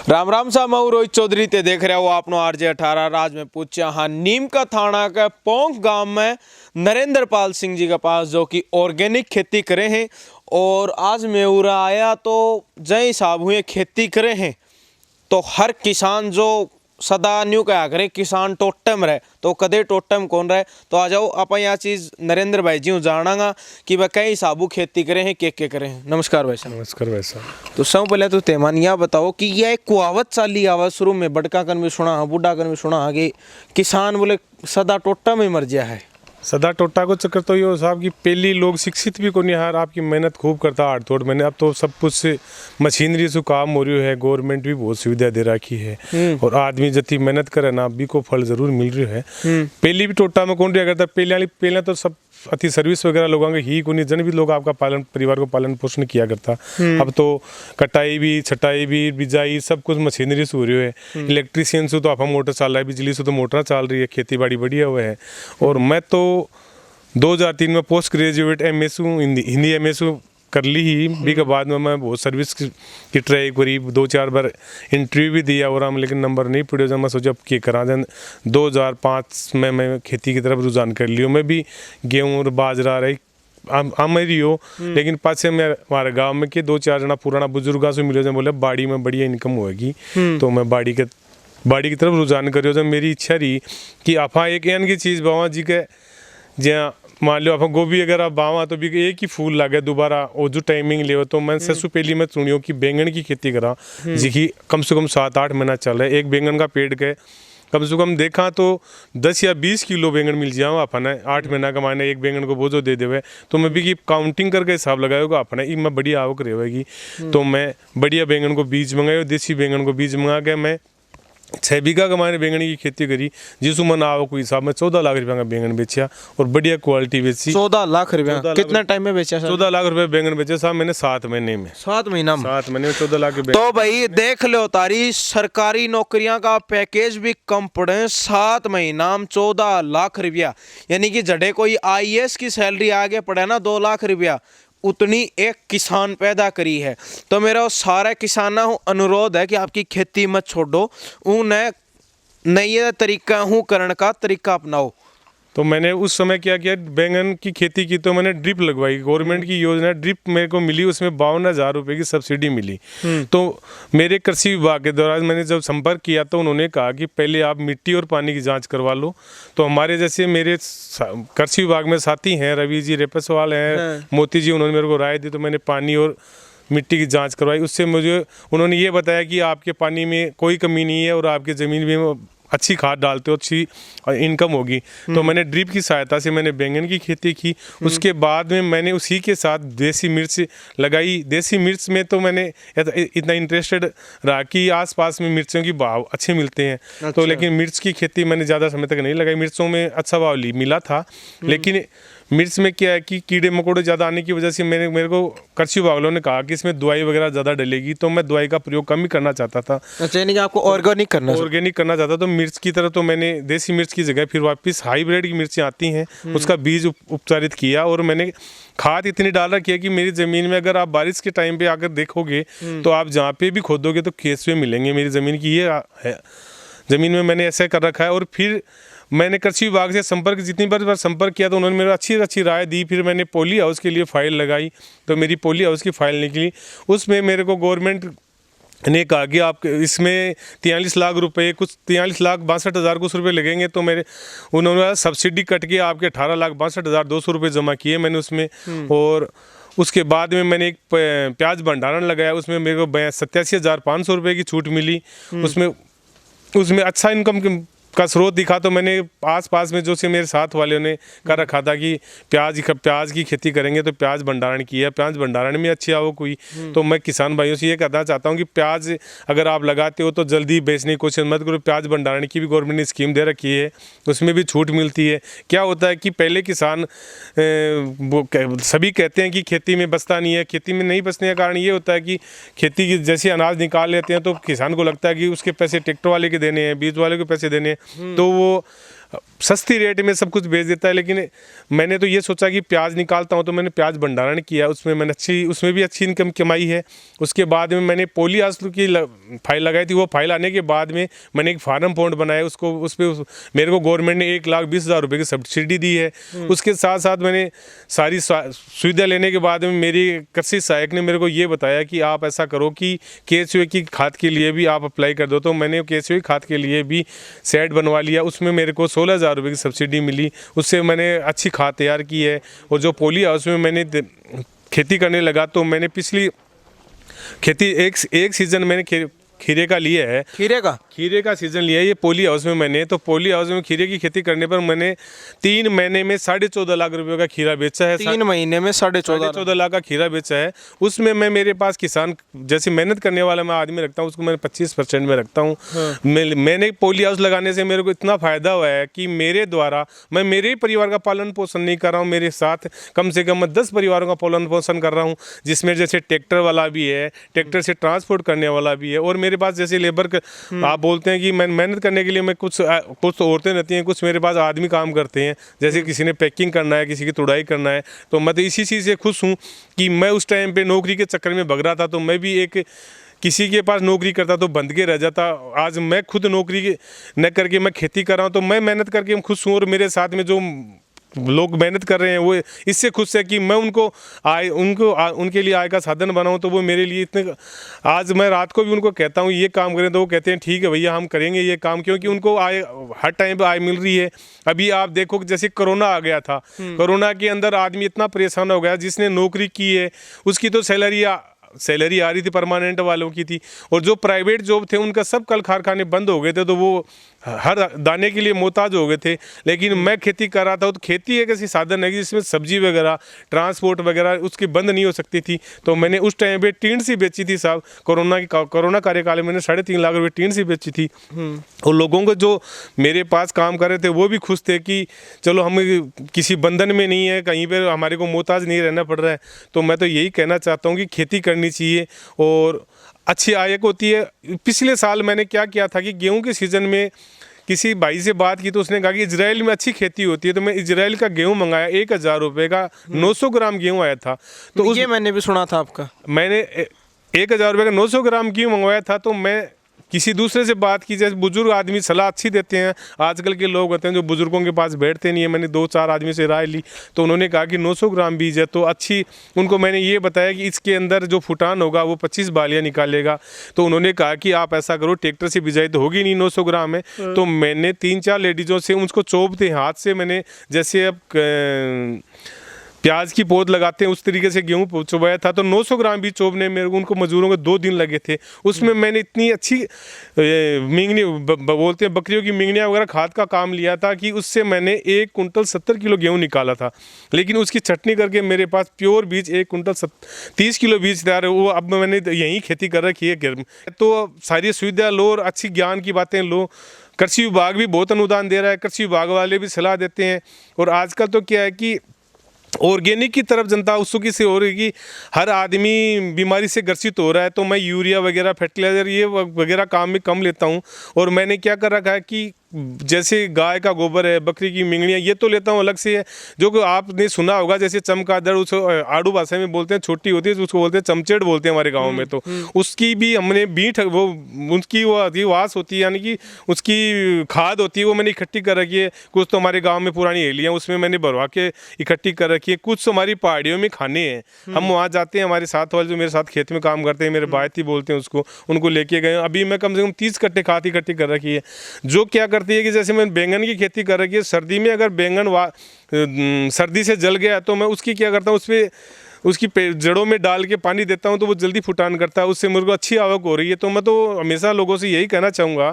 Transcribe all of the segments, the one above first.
राम राम सा मैं रोहित चौधरी ते देख रहे हो आपनो आरजे 18 राज में पूछा। हाँ, नीम का थाना के पोंख गांव में नरेंद्र पाल सिंह जी के पास जो कि ऑर्गेनिक खेती करे हैं और आज मैं उरा आया तो जय साहब हुए खेती करे हैं तो हर किसान जो सदा न्यू क्या करे किसान टोटम रहे तो कदे टोटम कौन रहे। तो आ जाओ आप यहाँ चीज़ नरेंद्र भाई जी जानागा कि वह कई साबू खेती करे हैं के करे हैं। नमस्कार भाई साहब। नमस्कार भाई साहब। तो सब पहले तो तेमान यह बताओ कि यह एक कुआवत चाली आवाज शुरू में बड़का कर भी सुना बूढ़ा कर भी सुना कि किसान बोले सदा टोटा में मर गया है। सदा टोटा को चक्कर तो ये साहब कि पहली लोग शिक्षित भी को नहीं हार आपकी मेहनत खूब करता आठ तोड़ मैंने अब तो सब कुछ से मशीनरी से काम हो रही है। गवर्नमेंट भी बहुत सुविधा दे रखी है और आदमी जितनी मेहनत करे ना अभी को फल जरूर मिल रही है। पहली भी टोटा में कौन रहा करता पहले तो सब अति सर्विस वगैरह लोगों के ही कोई जन भी लोग आपका परिवार को पालन पोषण किया करता। अब तो कटाई भी छटाई भी बिजाई सब कुछ मशीनरी से हो रही है। इलेक्ट्रिशियन से तो आप मोटर चल रहा है, बिजली से तो मोटर चल रही है, खेती बाड़ी बढ़िया हुआ है। और मैं तो 2003 में post graduate MSU Hindi MSU कर ली ही भी के बाद में मैं बहुत सर्विस की ट्राई करी, 2-4 बार इंटरव्यू भी दिया और हम लेकिन नंबर नहीं पड़े। जब मैं सोचा अब क्या करा जाए 2005 में मैं खेती की तरफ रुझान कर लियो। मैं भी गेहूँ और बाजरा रही मेरी हो लेकिन पाछे में हमारे गाँव में के 2-4 जना पुराना बुजुर्गा से मिले बोले बाड़ी में बढ़िया इनकम होगी तो मैं बाड़ी की तरफ रुझान करियो। जब मेरी इच्छा रही कि आपा एक एन की चीज़ बाबा जी के जहाँ मान लो आप गोभी अगर आप बावा तो भी एक ही फूल लगे दोबारा और जो टाइमिंग ले तो मैं सबसे पहली मैं चुनियो कि बैंगन की खेती करा जी कम से कम 7-8 महीना चल रहा है। एक बैंगन का पेड़ के कम से कम देखा तो 10 या 20 किलो बैंगन मिल जाओ अपना 8 महीना का माने एक बैंगन को बोझो दे देवे तो मैं भी की काउंटिंग करके हिसाब लगाएगा अपना ये मैं बढ़िया आवक रहेगी। तो मैं बढ़िया बैंगन को बीज मंगाए, देसी बैंगन को बीज मंगा के मैं 6 बीघा का मैंने बैंगन की खेती करी जिसमें मन आवक हुई हिसाब में 14 लाख रुपया का बैंगन बेचा और बढ़िया क्वालिटी बेची। 14 लाख रुपया कितना टाइम में बेचा? 14 लाख रुपए बैंगन बेचे साहब मैंने 7 महीने में। 7 महीना में 7 महीने में 14 लाख। तो भाई देख लो तारी सरकारी नौकरियां का पैकेज भी कम पड़े 7 महीना में 14 लाख रुपया यानी कि जड़े कोई IAS की सैलरी आगे पड़े ना 2 लाख रुपया उतनी एक किसान पैदा करी है। तो मेरा सारे किसानों को अनुरोध है कि आपकी खेती मत छोड़ो, उन्हें नए तरीका हूँ करने का तरीका अपनाओ। तो मैंने उस समय क्या किया बैंगन की खेती की तो मैंने ड्रिप लगवाई। गवर्नमेंट की योजना ड्रिप मेरे को मिली, उसमें 52,000 रुपये की सब्सिडी मिली। तो मेरे कृषि विभाग के दौरान मैंने जब संपर्क किया तो उन्होंने कहा कि पहले आप मिट्टी और पानी की जांच करवा लो। तो हमारे जैसे मेरे कृषि विभाग में साथी हैं, रवि जी रेपसवाल हैं, मोती जी, उन्होंने मेरे को राय दी। तो मैंने पानी और मिट्टी की जांच करवाई। उससे मुझे उन्होंने ये बताया कि आपके पानी में कोई कमी नहीं है और आपके ज़मीन में अच्छी खाद डालते हो अच्छी इनकम होगी। तो मैंने ड्रिप की सहायता से मैंने बैंगन की खेती की। उसके बाद में मैंने उसी के साथ देसी मिर्च लगाई। देसी मिर्च में तो मैंने इतना इंटरेस्टेड रहा कि आसपास में मिर्चों की भाव अच्छे मिलते हैं। अच्छा। तो लेकिन मिर्च की खेती मैंने ज़्यादा समय तक नहीं लगाई। मिर्चों में अच्छा भाव मिला था लेकिन मिर्च में क्या है कि कीड़े मकोड़े ज़्यादा आने की वजह से मेरे को कृषि विभाग वालों ने कहा कि इसमें दवाई वगैरह ज़्यादा डलेगी तो मैं दवाई का प्रयोग कम ही करना चाहता था। अच्छा, यानी कि आपको ऑर्गेनिक करना चाहता तो मिर्च की तरह तो मैंने देसी मिर्च की जगह फिर वापस हाईब्रिड की मिर्चें आती हैं उसका बीज उपचारित किया। और मैंने खाद इतनी डाल रखी है कि मेरी ज़मीन में अगर आप बारिश के टाइम पे आकर देखोगे तो आप जहाँ पे भी खोदोगे तो केंचुए मिलेंगे। मेरी ज़मीन की ये है, ज़मीन में मैंने ऐसा कर रखा है। और फिर मैंने कृषि विभाग से संपर्क जितनी बार संपर्क किया तो उन्होंने मेरे अच्छी राय दी। फिर मैंने पॉली हाउस के लिए फ़ाइल लगाई तो मेरी पॉली हाउस की फ़ाइल निकली। उसमें मेरे को गवर्नमेंट ने कहा कि आप इसमें 43 लाख रुपए कुछ 43,62,000 कुछ रुपये लगेंगे। तो मेरे उन्होंने सब्सिडी कट के आपके 18,62,200 रुपये जमा किए मैंने उसमें। और उसके बाद में मैंने एक प्याज भंडारण लगाया, उसमें मेरे को 87,500 रुपये की छूट मिली। उसमें अच्छा इनकम का स्रोत दिखा। तो मैंने आस-पास में जो से मेरे साथ वाले ने कर रखा था कि प्याज की खेती करेंगे तो प्याज भंडारण किया। प्याज भंडारण में अच्छी आवक हुई। तो मैं किसान भाइयों से ये कहना चाहता हूँ कि प्याज अगर आप लगाते हो तो जल्दी बेचने की कोशिश मत करो। प्याज भंडारण की भी गवर्नमेंट ने स्कीम दे रखी है, उसमें भी छूट मिलती है। क्या होता है कि पहले किसान सभी कहते हैं कि खेती में बचता नहीं है। खेती में नहीं बचने का कारण ये होता है कि खेती की जैसे अनाज निकाल लेते हैं तो किसान को लगता है कि उसके पैसे ट्रैक्टर वाले के देने हैं, बीज वाले के पैसे देने हैं। तो वो सस्ती रेट में सब कुछ बेच देता है। लेकिन मैंने तो ये सोचा कि प्याज निकालता हूँ, तो मैंने प्याज भंडारण किया, उसमें भी अच्छी इनकम कमाई है। उसके बाद में मैंने पॉली हाउस की फाइल लगाई थी। वो फाइल आने के बाद में मैंने एक फार्म पॉन्ड बनाया, उस पर मेरे को गवर्नमेंट ने 1,20,000 रुपये की सब्सिडी दी है। उसके साथ साथ मैंने सारी सुविधा लेने के बाद में मेरी कृषि सहायक ने मेरे को ये बताया कि आप ऐसा करो कि केचुए की खाद के लिए भी आप अप्लाई कर दो। तो मैंने केचुए खाद के लिए भी सेट बनवा लिया। उसमें मेरे को 16,000 रुपये की सब्सिडी मिली। उससे मैंने अच्छी खाद तैयार की है। और जो पॉली हाउस में मैंने खेती करने लगा, तो मैंने पिछली खेती एक सीज़न मैंने खीरे का लिया है। खीरे का सीजन लिया है ये पॉली हाउस में मैंने। तो पॉली हाउस में खीरे की खेती करने पर मैंने 3 महीने में 14.5 लाख रुपए का खीरा बेचा है। 3 महीने में 14.5 लाख का खीरा बेचा है। उसमें मैं मेरे पास किसान जैसे मेहनत करने वाला मैं आदमी रखता हूँ, उसको मैंने 25% में रखता हूँ। मैंने पॉली हाउस लगाने से मेरे को इतना फ़ायदा हुआ है कि मेरे द्वारा मैं मेरे ही परिवार का पालन पोषण नहीं कर रहा हूँ, मेरे साथ कम से कम 10 परिवारों का पालन पोषण कर रहा हूँ। जिसमें जैसे ट्रैक्टर वाला भी है, ट्रैक्टर से ट्रांसपोर्ट करने वाला भी है, और मेरे पास जैसे लेबर आप बोलते हैं कि मैं मेहनत करने के लिए मैं कुछ औरतें रहती हैं, कुछ मेरे पास आदमी काम करते हैं। जैसे किसी ने पैकिंग करना है, किसी की तुड़ाई करना है। तो मैं तो इसी चीज़ से खुश हूँ कि मैं उस टाइम पे नौकरी के चक्कर में भग रहा था, तो मैं भी एक किसी के पास नौकरी करता तो बंद के रह जाता। आज मैं खुद नौकरी न करके मैं खेती कर रहा हूँ, तो मैं मेहनत करके खुश हूँ। और मेरे साथ में जो लोग मेहनत कर रहे हैं वो इससे खुश है कि मैं उनके लिए आय का साधन बनाऊं। तो वो मेरे लिए इतने, आज मैं रात को भी उनको कहता हूं ये काम करें, तो वो कहते हैं ठीक है भैया हम करेंगे ये काम, क्योंकि उनको आय हर टाइम पे आय मिल रही है। अभी आप देखो कि जैसे कोरोना आ गया था, कोरोना के अंदर आदमी इतना परेशान हो गया, जिसने नौकरी की है उसकी तो सैलरी आ रही थी, परमानेंट वालों की थी, और जो प्राइवेट जॉब थे उनका सब कल कारखाने बंद हो गए थे, तो वो हर दाने के लिए मोहताज हो गए थे। लेकिन मैं खेती कर रहा था, तो खेती एक ऐसी साधन है कि जिसमें सब्जी वगैरह ट्रांसपोर्ट वगैरह उसकी बंद नहीं हो सकती थी। तो मैंने उस टाइम पे टीन सी बेची थी साहब, कोरोना कार्यकाल में मैंने 3.5 लाख रुपये टीन सी बेची थी। और लोगों को जो मेरे पास काम कर रहे थे वो भी खुश थे कि चलो हम किसी बंधन में नहीं है, कहीं पर हमारे को मोहताज नहीं रहना पड़ रहा है। तो मैं तो यही कहना चाहता हूँ कि खेती करनी चाहिए और अच्छी आय होती है। पिछले साल मैंने क्या किया था कि गेहूं के सीज़न में किसी भाई से बात की, तो उसने कहा कि इजराइल में अच्छी खेती होती है। तो मैं इजराइल का गेहूं मंगाया, 1,000 रुपये का 900 ग्राम गेहूं आया था। तो ये मैंने भी सुना था आपका। मैंने 1,000 रुपये का 900 ग्राम गेहूं मंगवाया था। तो मैं किसी दूसरे से बात की, जैसे बुजुर्ग आदमी सलाह अच्छी देते हैं, आजकल के लोग होते हैं जो बुजुर्गों के पास बैठते नहीं है। मैंने 2-4 आदमी से राय ली, तो उन्होंने कहा कि 900 ग्राम बीज है तो अच्छी। उनको मैंने ये बताया कि इसके अंदर जो फुटान होगा वो 25 बालियाँ निकालेगा। तो उन्होंने कहा कि आप ऐसा करो, ट्रैक्टर से बिजाई तो होगी नहीं, 900 ग्राम है। तो मैंने 3-4 लेडीज़ों से उसको चोपते हाथ से, मैंने जैसे अब प्याज की पौध लगाते हैं उस तरीके से गेहूं चुबाया था। तो 900 ग्राम भी चोबने में उनको मजदूरों को 2 दिन लगे थे। उसमें मैंने इतनी अच्छी मिंगनी बोलते हैं बकरियों की मिंगनियाँ वगैरह खाद का काम लिया था कि उससे मैंने 1 कुंटल 70 किलो गेहूं निकाला था। लेकिन उसकी चटनी करके मेरे पास प्योर बीज 1 कुंटल 30 किलो बीज तैयार है। वो अब मैंने यहीं खेती कर रखी है। तो सारी सुविधा लो और अच्छी ज्ञान की बातें लो। कृषि विभाग भी बहुत अनुदान दे रहा है, कृषि विभाग वाले भी सलाह देते हैं। और आजकल तो क्या है कि ऑर्गेनिक की तरफ जनता उत्सुकी से हो रही है कि हर आदमी बीमारी से ग्रसित हो रहा है। तो मैं यूरिया वगैरह फर्टिलाइज़र ये वगैरह काम में कम लेता हूँ। और मैंने क्या कर रखा है कि जैसे गाय का गोबर है, बकरी की मिंगनियाँ, ये तो लेता हूँ अलग से है। जो कि आपने सुना होगा जैसे चमगादड़, उसको आड़ू भाषा में बोलते हैं, छोटी होती है उसको बोलते हैं चमचेड़ बोलते हैं हमारे गाँव में। तो उसकी भी हमने बीट वो उसकी वो वास होती है, यानी कि उसकी खाद होती है, वो मैंने इकट्ठी कर रखी है। कुछ तो हमारे गाँव में पुरानी हेलियाँ उसमें मैंने भरवा के इकट्ठी कर रखी है। कुछ तो हमारी पहाड़ियों में खाने हैं, हम वहाँ जाते हैं, हमारे साथ वाले जो मेरे साथ खेत में काम करते हैं, मेरे बायती बोलते हैं उसको, उनको लेके गए। अभी मैं कम से कम 30 कट्टे खाद इकट्ठी कर रखी है। जो क्या करती है कि जैसे मैंने बैंगन की खेती कर रखी है, सर्दी में अगर बैंगन सर्दी से जल गया तो मैं उसकी क्या करता हूँ, उस पर उसकी जड़ों में डाल के पानी देता हूँ, तो वो जल्दी फुटान करता है, उससे मेरे को अच्छी आवक हो रही है। तो मैं तो हमेशा लोगों से यही कहना चाहूँगा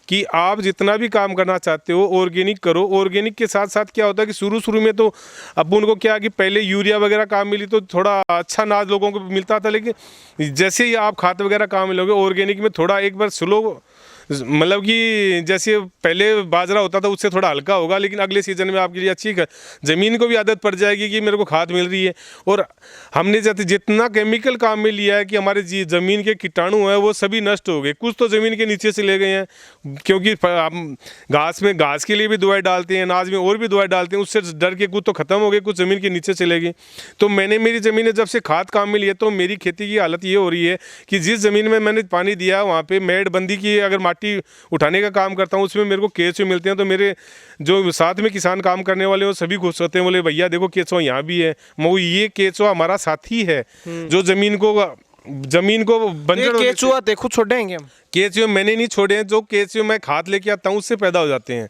कि आप जितना भी काम करना चाहते हो ऑर्गेनिक करो। ऑर्गेनिक के साथ साथ क्या होता है कि शुरू में तो अब उनको क्या कि पहले यूरिया वगैरह काम मिली तो थोड़ा अच्छा अनाज लोगों को मिलता था। लेकिन जैसे ही आप खाद वगैरह काम मिलोगे ऑर्गेनिक में, थोड़ा एक बार स्लो मतलब कि जैसे पहले बाजरा होता था उससे थोड़ा हल्का होगा, लेकिन अगले सीजन में आपके लिए अच्छी ज़मीन को भी आदत पड़ जाएगी कि मेरे को खाद मिल रही है। और हमने जैसे जितना केमिकल काम में लिया है कि हमारे ज़मीन के कीटाणु हैं वो सभी नष्ट हो गए। कुछ तो ज़मीन के नीचे से ले गए हैं, क्योंकि हम घास के लिए भी दवाई डालते हैं, अनाज में और भी दवाई डालते हैं, उससे डर के कुछ तो ख़त्म हो गए, कुछ ज़मीन के नीचे चले गए। तो मैंने मेरी ज़मीन जब से खाद काम में लिया तो मेरी खेती की हालत ये हो रही है कि जिस ज़मीन में मैंने पानी दिया वहाँ पे मेड़बंदी की, अगर माटी उठाने का काम करता हूँ उसमें मेरे को केंचुए मिलते हैं। तो मेरे जो साथ में किसान काम करने वाले वो सभी खुश होते हैं, बोले भैया देखो केंचुआ यहाँ भी है। मऊ ये केंचुआ हमारा साथी है जो ज़मीन को बंजर केचुआ देखो छोड़ेंगे हम। केंचुए मैंने नहीं छोड़े हैं, जो केंचुए मैं खाद लेके आता हूँ उससे पैदा हो जाते हैं।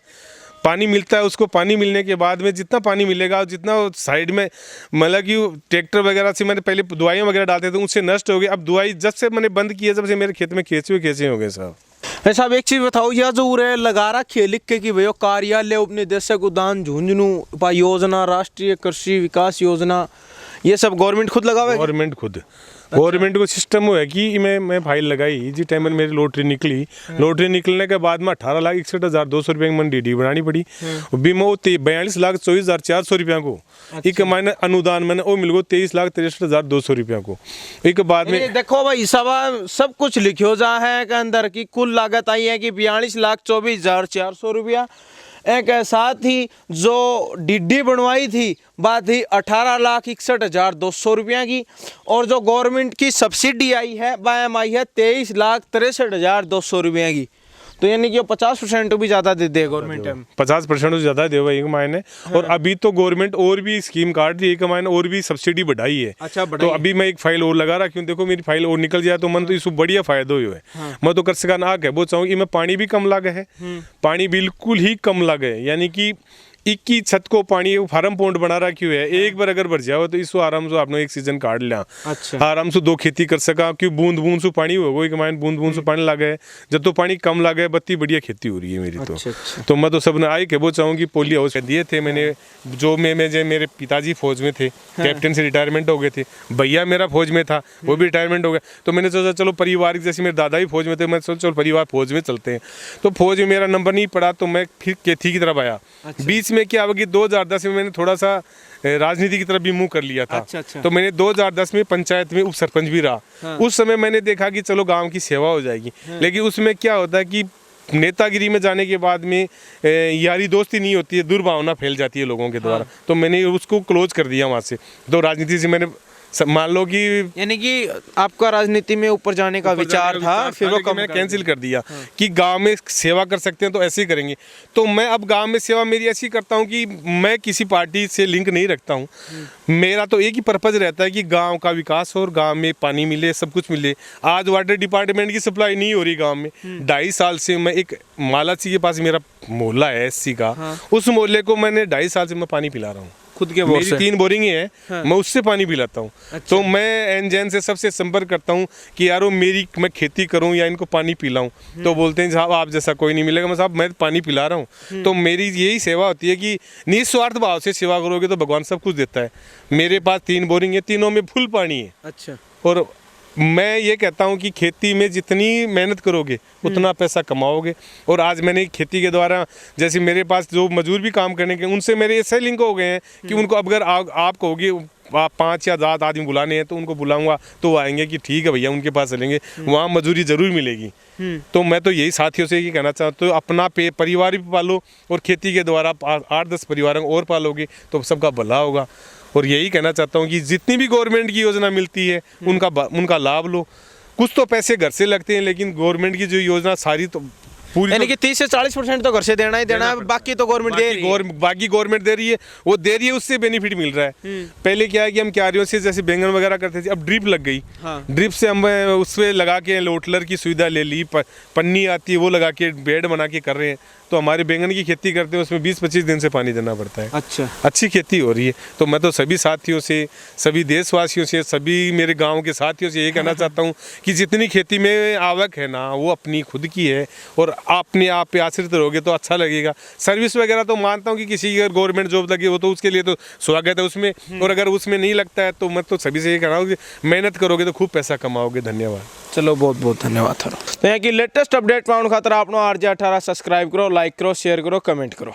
पानी मिलता है उसको, पानी मिलने के बाद में जितना पानी मिलेगा जितना साइड में मतलब कि ट्रैक्टर वगैरह से मैंने पहले दवाइयाँ वगैरह डालते थे उससे नष्ट हो गए। अब दवाई जब से मैंने बंद की है जब से मेरे खेत में केंचुए हो गए साहब। साहब एक चीज बताओ, यह जो उरे लगा रखे लिख के कि भैया कार्यालय उपनिदेशक उद्यान झुंझुनू उपाय योजना, राष्ट्रीय कृषि विकास योजना, ये सब गवर्नमेंट खुद लगावे? गवर्नमेंट खुद, गवर्नमेंट को सिस्टम वो है कि मैं फाइल लगाई जिस टाइम में मेरी लॉटरी निकली, लॉटरी निकलने के बाद में 18,61,200 रुपये की मैंने DD बनानी पड़ी। बीमा 42,24,400 रुपया को एक मैंने अनुदान मैंने वो मिल गो 23,63,200 रुपया को। एक बाद में देखो भाई सब कुछ लिखो जा है के अंदर की कुल लागत आई है कि 42,24,400 रुपया। एक साथ ही जो DD बनवाई थी बात थी 18,61,200 रुपया की, और जो गवर्नमेंट की सब्सिडी आई है वह आई है 23,63,200 रुपया की। तो यानी कि 50% भी ज़्यादा दे दे गवर्नमेंट, 50% से ज़्यादा दे एक मायने। और अभी तो गवर्नमेंट और भी स्कीम काट रही है, एक मायने और भी सब्सिडी बढ़ाई है। अच्छा, तो अभी मैं एक फाइल और लगा रहा क्यों, देखो मेरी फाइल और निकल जाए तो मन तो इसको बढ़िया फायदा हुआ है। मैं तो कृषि का ना कहना चाहूँ कि मैं पानी भी कम लागे है, पानी बिल्कुल ही कम लागे है, यानी कि 21 छत को पानी फार्म पॉन्ड बना रखी है। एक बार अगर भर जाओ तो इसको आराम से आपने एक सीजन काट लिया। अच्छा। आराम से 2 खेती कर सका, क्यों बूंद से पानी होगा, एक मायने बूंद से पानी लागे। जब तो पानी कम लागे बत्ती बढ़िया खेती हो रही है मेरी। अच्छा। तो मैं तो सबने आई के वो चाहूँ कि पोली हाउस दिए थे मैंने, जो मेरे पिताजी फौज में थे, कैप्टन से रिटायरमेंट हो गए थे, भैया मेरा फौज में था वो भी रिटायरमेंट हो गया। तो मैंने सोचा चलो परिवार, जैसे मेरे दादा भी फौज में थे, मैं सोचा चलो परिवार फौज में चलते हैं। तो फौज में मेरा नंबर नहीं पड़ा तो मैं फिर खेती की तरफ आया। बीच में क्या हुआ कि 2010 में मैंने थोड़ा सा राजनीति की तरफ भी मुंह कर लिया था। अच्छा। तो मैंने 2010 में पंचायत में उप सरपंच भी रहा। उस समय मैंने देखा कि चलो गांव की सेवा हो जाएगी, लेकिन उसमें क्या होता है कि नेतागिरी में जाने के बाद में यारी दोस्ती नहीं होती है, दुर्भावना फैल जाती है लोगों के द्वारा। तो मैंने उसको क्लोज कर दिया वहाँ से। तो राजनीति से मैंने मान लो कि यानी कि आपका राजनीति में ऊपर जाने का विचार था, फिर वो मैं कैंसिल कर दिया कि गांव में सेवा कर सकते हैं तो ऐसे ही करेंगे। तो मैं अब गांव में सेवा मेरी ऐसी करता हूं कि मैं किसी पार्टी से लिंक नहीं रखता हूं। मेरा तो एक ही पर्पज रहता है कि गांव का विकास हो और गांव में पानी मिले, सब कुछ मिले। आज वाटर डिपार्टमेंट की सप्लाई नहीं हो रही गाँव में। 2.5 साल से मैं एक मालासी के पास मेरा मोहल्ला है SC का, उस मोहल्ले को मैंने 2.5 साल से मैं पानी पिला रहा हूँ खुद के। मेरी 3 बोरिंग है। मैं उससे पानी पिलाता हूँ। अच्छा। तो मैं एनजेन से सबसे संपर्क करता हूँ कि यारो मैं खेती करूँ या इनको पानी पिलाऊं। तो बोलते हैं साहब आप जैसा कोई नहीं मिलेगा। मैं साहब मैं पानी पिला रहा हूँ। तो मेरी यही सेवा होती है कि निस्वार्थ भाव से सेवा करोगे तो भगवान सब कुछ देता है। मेरे पास 3 बोरिंग है, तीनों में फुल पानी है। अच्छा। और मैं ये कहता हूँ कि खेती में जितनी मेहनत करोगे उतना पैसा कमाओगे। और आज मैंने खेती के द्वारा, जैसे मेरे पास जो मजदूर भी काम करने के, उनसे मेरे ऐसे लिंक हो गए हैं कि उनको अगर आप कहोगे आप 5 या 7 आदमी बुलाने हैं तो उनको बुलाऊंगा तो वो आएंगे कि ठीक है भैया उनके पास चलेंगे, वहाँ मजदूरी जरूर मिलेगी। तो मैं तो यही साथियों से ये कहना चाहता हूँ, अपना परिवार भी पालो और खेती के द्वारा 8-10 परिवारों को और पालोगे तो सबका भला होगा। और यही कहना चाहता हूँ कि जितनी भी गवर्नमेंट की योजना मिलती है उनका लाभ लो। कुछ तो पैसे घर से लगते हैं, लेकिन गवर्नमेंट की जो योजना सारी तो पूरी, यानी कि 30 से 40% तो घर से देना ही देना है, बाकी तो गवर्नमेंट दे रही है। बाकी गवर्नमेंट दे रही है, वो दे रही है, उससे बेनिफिट मिल रहा है। पहले क्या है कि हम क्यारियों से जैसे बैंगन वगैरह करते थे, अब ड्रिप लग गई। ड्रिप से हम उससे लगा के लोटलर की सुविधा ले ली, पन्नी आती है वो लगा के बेड बना के कर रहे हैं। तो हमारे बैंगन की खेती करते हैं उसमें 20-25 दिन से पानी देना पड़ता है। अच्छा, अच्छी खेती हो रही है। तो मैं तो सभी साथियों से, सभी देशवासियों से, सभी मेरे गांव के साथियों से ये कहना चाहता हूँ कि जितनी खेती में आवक है ना वो अपनी खुद की है। और अपने आप पे आश्रित रहोगे तो अच्छा लगेगा। सर्विस वगैरह तो मानता हूँ कि किसी की अगर गवर्नमेंट जॉब लगी हो तो उसके लिए तो स्वागत है उसमें, और अगर उसमें नहीं लगता है तो मैं तो सभी से ये कह रहा हूँ कि मेहनत करोगे तो खूब पैसा कमाओगे। धन्यवाद। चलो बहुत बहुत धन्यवाद थारो। तो यहाँ की लेटेस्ट अपडेट पाने खातर आपनो RJ 18 सब्सक्राइब करो, लाइक करो, शेयर करो, कमेंट करो।